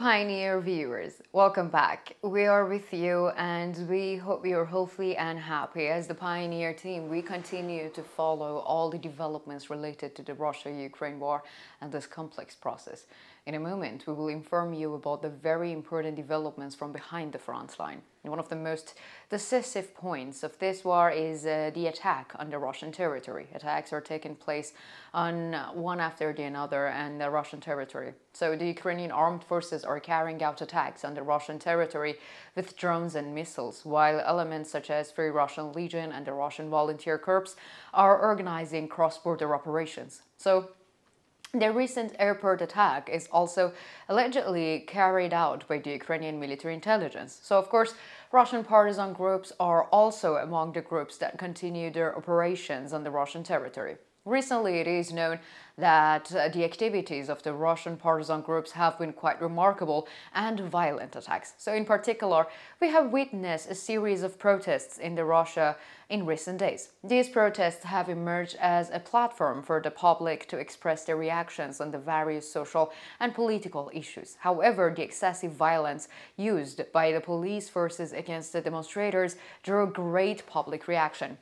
Pioneer viewers, welcome back. We are with you and we hope you're healthy and happy. As the Pioneer team, we continue to follow all the developments related to the Russia-Ukraine war and this complex process. In a moment, we will inform you about the very important developments from behind the front line. One of the most decisive points of this war is the attack on the Russian territory. Attacks are taking place on one after the other in the Russian territory. So the Ukrainian Armed Forces are carrying out attacks on the Russian territory with drones and missiles, while elements such as Free Russian Legion and the Russian Volunteer Corps are organizing cross-border operations. So the recent airport attack is also allegedly carried out by the Ukrainian military intelligence. So, of course, Russian partisan groups are also among the groups that continue their operations on the Russian territory. Recently, it is known that the activities of the Russian partisan groups have been quite remarkable and violent attacks. So in particular, we have witnessed a series of protests in Russia in recent days. These protests have emerged as a platform for the public to express their reactions on the various social and political issues. However, the excessive violence used by the police forces against the demonstrators drew great public reaction.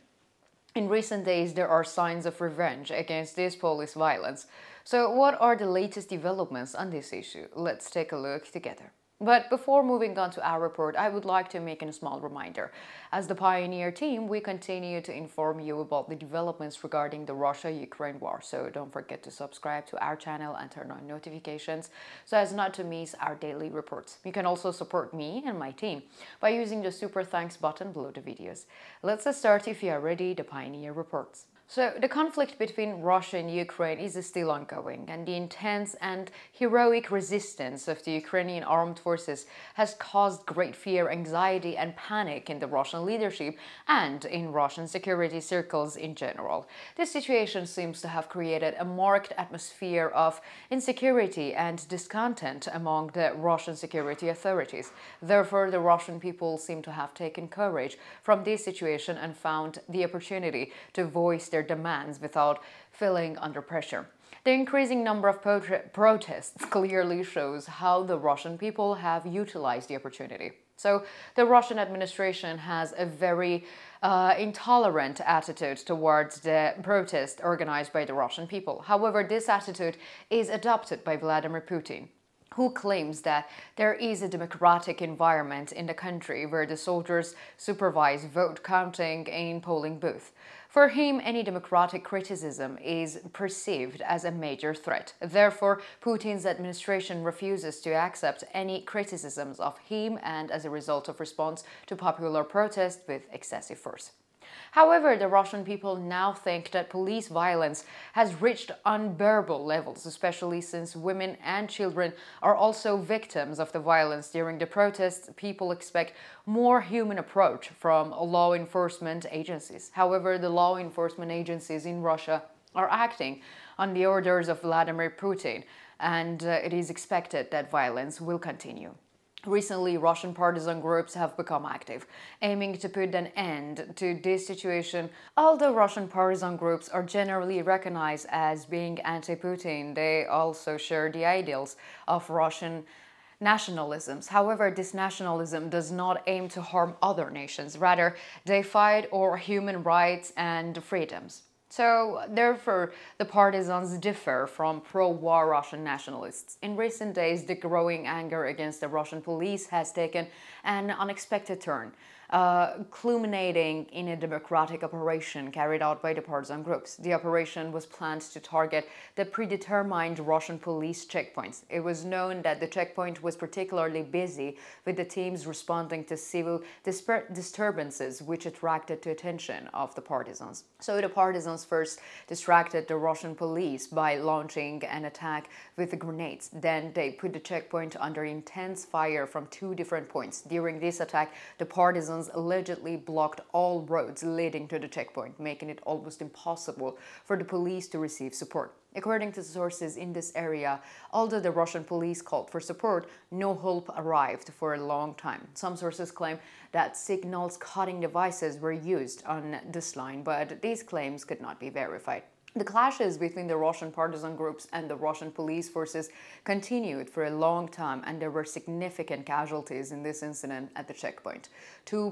In recent days, there are signs of revenge against this police violence. So what are the latest developments on this issue? Let's take a look together. But before moving on to our report, I would like to make a small reminder. As the Pioneer team, we continue to inform you about the developments regarding the Russia-Ukraine war. So don't forget to subscribe to our channel and turn on notifications so as not to miss our daily reports. You can also support me and my team by using the super thanks button below the videos. Let's start if you are ready, the Pioneer reports. So the conflict between Russia and Ukraine is still ongoing, and the intense and heroic resistance of the Ukrainian armed forces has caused great fear, anxiety and panic in the Russian leadership and in Russian security circles in general. This situation seems to have created a marked atmosphere of insecurity and discontent among the Russian security authorities. Therefore, the Russian people seem to have taken courage from this situation and found the opportunity to voice their demands without feeling under pressure. The increasing number of protests clearly shows how the Russian people have utilized the opportunity. So the Russian administration has a very intolerant attitude towards the protest organized by the Russian people. However, this attitude is adopted by Vladimir Putin, who claims that there is a democratic environment in the country where the soldiers supervise vote counting in polling booths. For him, any democratic criticism is perceived as a major threat. Therefore, Putin's administration refuses to accept any criticisms of him and, as a result of response to popular protest, with excessive force. However, the Russian people now think that police violence has reached unbearable levels, especially since women and children are also victims of the violence during the protests. People expect more human approach from law enforcement agencies. However, the law enforcement agencies in Russia are acting on the orders of Vladimir Putin, and it is expected that violence will continue. Recently, Russian partisan groups have become active, aiming to put an end to this situation. Although Russian partisan groups are generally recognized as being anti-Putin, they also share the ideals of Russian nationalisms. However, this nationalism does not aim to harm other nations. Rather, they fight for human rights and freedoms. So, therefore, the partisans differ from pro-war Russian nationalists. In recent days, the growing anger against the Russian police has taken an unexpected turn, culminating in a democratic operation carried out by the partisan groups. The operation was planned to target the predetermined Russian police checkpoints. It was known that the checkpoint was particularly busy, with the teams responding to civil disturbances, which attracted the attention of the partisans. So the partisans first distracted the Russian police by launching an attack with grenades. Then they put the checkpoint under intense fire from two different points. During this attack, the partisans allegedly blocked all roads leading to the checkpoint, making it almost impossible for the police to receive support. According to sources in this area, although the Russian police called for support, no help arrived for a long time. Some sources claim that signals cutting devices were used on this line, but these claims could not be verified. The clashes between the Russian partisan groups and the Russian police forces continued for a long time, and there were significant casualties in this incident at the checkpoint. Two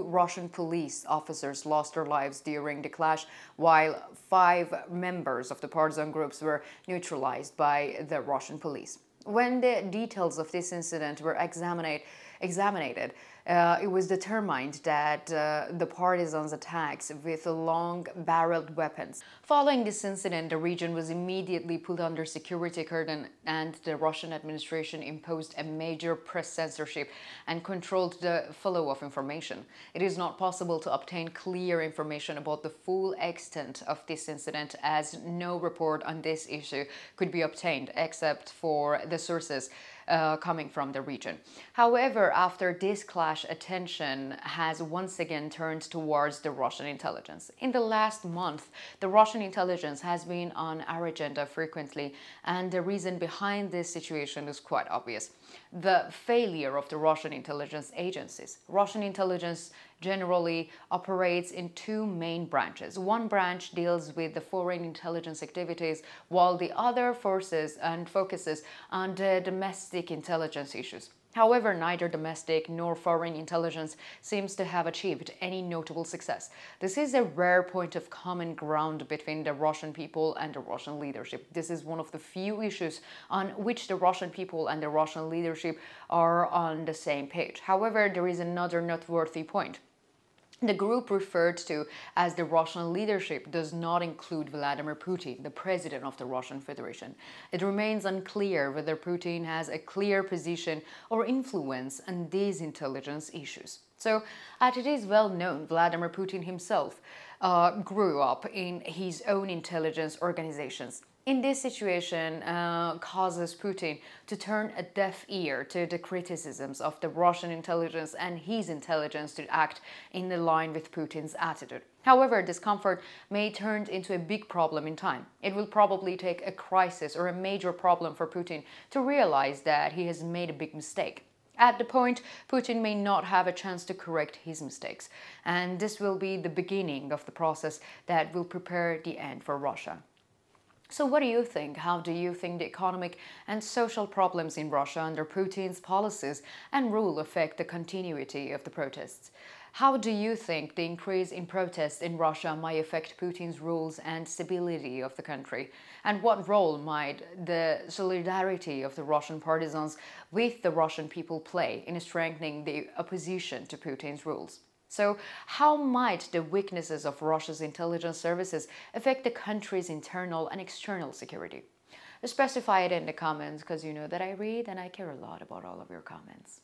Russian police officers lost their lives during the clash, while 5 members of the partisan groups were neutralized by the Russian police. When the details of this incident were examined, it was determined that the partisans' attacks with long-barreled weapons. Following this incident, the region was immediately put under security curtain, and the Russian administration imposed a major press censorship and controlled the flow of information. It is not possible to obtain clear information about the full extent of this incident, as no report on this issue could be obtained except for the sources coming from the region. However, after this clash, attention has once again turned towards the Russian intelligence. In the last month, the Russian intelligence has been on our agenda frequently, and the reason behind this situation is quite obvious. The failure of the Russian intelligence agencies. Russian intelligence generally operates in 2 main branches. One branch deals with the foreign intelligence activities, while the other focuses on the domestic intelligence issues. However, neither domestic nor foreign intelligence seems to have achieved any notable success. This is a rare point of common ground between the Russian people and the Russian leadership. This is one of the few issues on which the Russian people and the Russian leadership are on the same page. However, there is another noteworthy point. The group referred to as the Russian leadership does not include Vladimir Putin, the president of the Russian Federation. It remains unclear whether Putin has a clear position or influence on these intelligence issues. So, as it is well known, Vladimir Putin himself grew up in his own intelligence organizations. In this situation, causes Putin to turn a deaf ear to the criticisms of the Russian intelligence and his intelligence to act in line with Putin's attitude. However, discomfort may turn into a big problem in time. It will probably take a crisis or a major problem for Putin to realize that he has made a big mistake. At the point, Putin may not have a chance to correct his mistakes, and this will be the beginning of the process that will prepare the end for Russia. So what do you think? How do you think the economic and social problems in Russia under Putin's policies and rule affect the continuity of the protests? How do you think the increase in protests in Russia might affect Putin's rules and stability of the country? And what role might the solidarity of the Russian partisans with the Russian people play in strengthening the opposition to Putin's rules? So, how might the weaknesses of Russia's intelligence services affect the country's internal and external security? Specify it in the comments, because you know that I read and I care a lot about all of your comments.